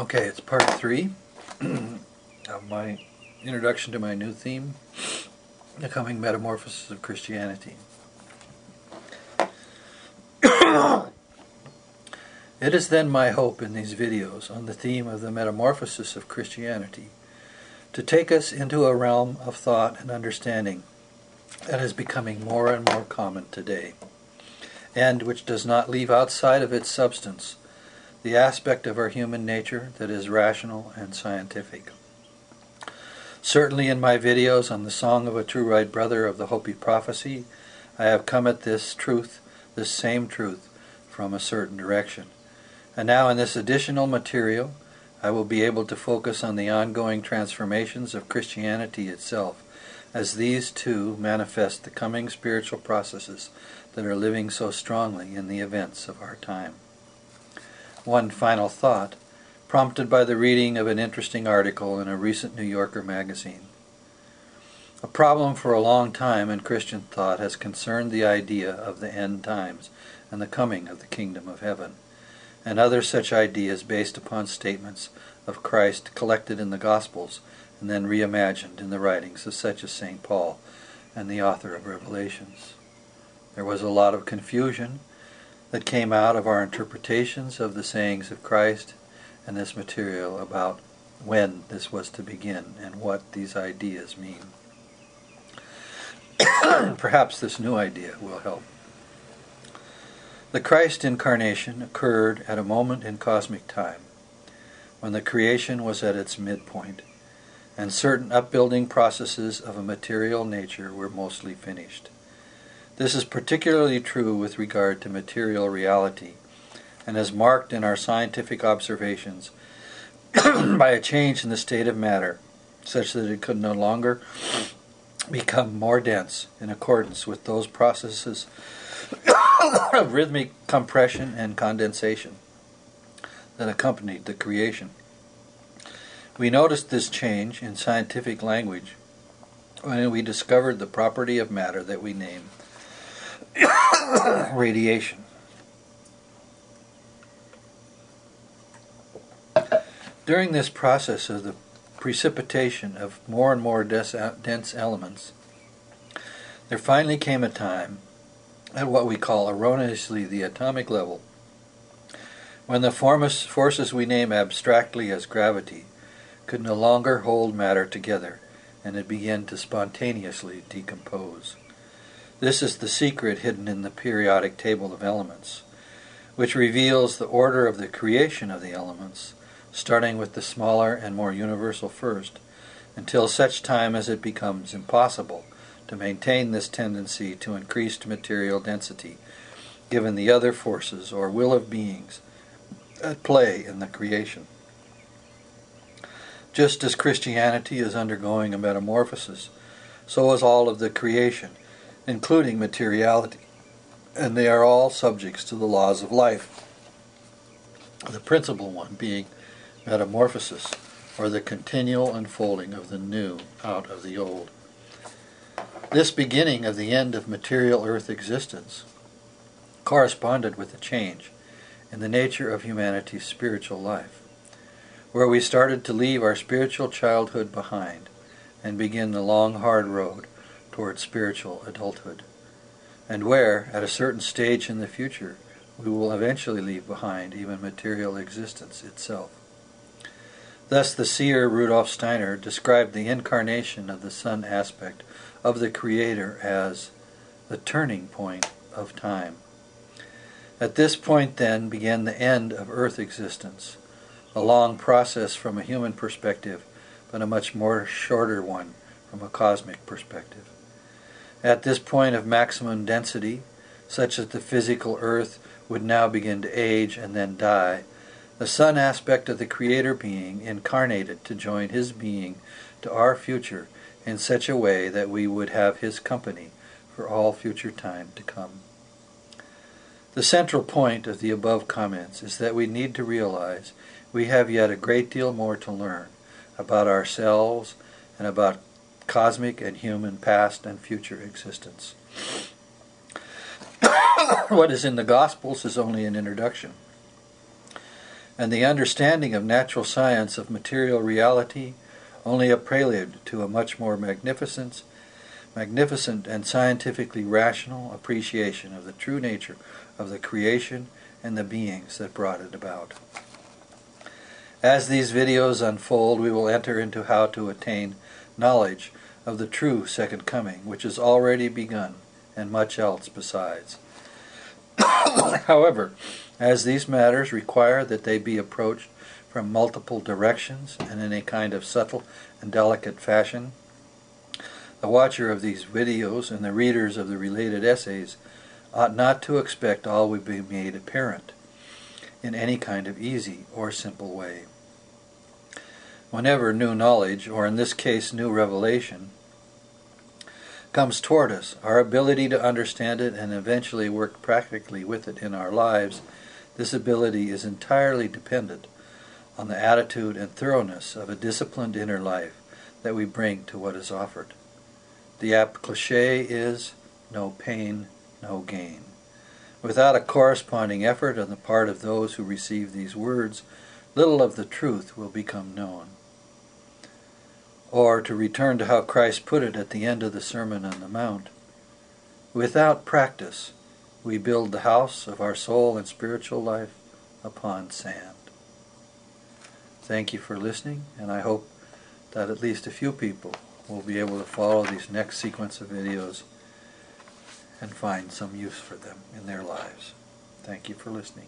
Okay, it's part 3 of my introduction to my new theme, the Coming Metamorphosis of Christianity. It is then my hope in these videos on the theme of the metamorphosis of Christianity to take us into a realm of thought and understanding that is becoming more and more common today, and which does not leave outside of its substance the aspect of our human nature that is rational and scientific. Certainly in my videos on the Song of a True Right Brother of the Hopi Prophecy, I have come at this same truth, from a certain direction. And now in this additional material, I will be able to focus on the ongoing transformations of Christianity itself, as these too manifest the coming spiritual processes that are living so strongly in the events of our time. One final thought, prompted by the reading of an interesting article in a recent New Yorker magazine. A problem for a long time in Christian thought has concerned the idea of the end times and the coming of the kingdom of heaven, and other such ideas based upon statements of Christ collected in the Gospels and then reimagined in the writings of such as St. Paul and the author of Revelations. There was a lot of confusion that came out of our interpretations of the sayings of Christ and this material about when this was to begin and what these ideas mean. Perhaps this new idea will help. The Christ incarnation occurred at a moment in cosmic time when the creation was at its midpoint and certain upbuilding processes of a material nature were mostly finished. This is particularly true with regard to material reality, and is marked in our scientific observations by a change in the state of matter, such that it could no longer become more dense in accordance with those processes of rhythmic compression and condensation that accompanied the creation. We noticed this change in scientific language when we discovered the property of matter that we name radiation. During this process of the precipitation of more and more dense elements, there finally came a time at what we call erroneously the atomic level, when the forces we name abstractly as gravity could no longer hold matter together, and it began to spontaneously decompose. This is the secret hidden in the periodic table of elements, which reveals the order of the creation of the elements, starting with the smaller and more universal first, until such time as it becomes impossible to maintain this tendency to increased material density, given the other forces or will of beings at play in the creation. Just as Christianity is undergoing a metamorphosis, so is all of the creation, including materiality, and they are all subjects to the laws of life, the principal one being metamorphosis, or the continual unfolding of the new out of the old. This beginning of the end of material earth existence corresponded with a change in the nature of humanity's spiritual life, where we started to leave our spiritual childhood behind and begin the long, hard road toward spiritual adulthood, and where, at a certain stage in the future, we will eventually leave behind even material existence itself. Thus the seer Rudolf Steiner described the incarnation of the Son aspect of the Creator as the turning point of time. At this point then began the end of earth existence, a long process from a human perspective, but a much more shorter one from a cosmic perspective. At this point of maximum density, such that the physical earth would now begin to age and then die, the Son aspect of the Creator being incarnated to join His being to our future in such a way that we would have His company for all future time to come. The central point of the above comments is that we need to realize we have yet a great deal more to learn about ourselves and about cosmic and human past and future existence. What is in the Gospels is only an introduction. and the understanding of natural science of material reality only a prelude to a much more magnificent and scientifically rational appreciation of the true nature of the creation and the beings that brought it about. As these videos unfold, we will enter into how to attain knowledge of the true second coming, which has already begun, and much else besides. However, as these matters require that they be approached from multiple directions and in a kind of subtle and delicate fashion, the watcher of these videos and the readers of the related essays ought not to expect all will be made apparent in any kind of easy or simple way. Whenever new knowledge, or in this case new revelation, comes toward us, our ability to understand it and eventually work practically with it in our lives, this ability is entirely dependent on the attitude and thoroughness of a disciplined inner life that we bring to what is offered. The apt cliché is, no pain, no gain. Without a corresponding effort on the part of those who receive these words, little of the truth will become known. Or, to return to how Christ put it at the end of the Sermon on the Mount, without practice, we build the house of our soul and spiritual life upon sand. Thank you for listening, and I hope that at least a few people will be able to follow these next sequence of videos and find some use for them in their lives. Thank you for listening.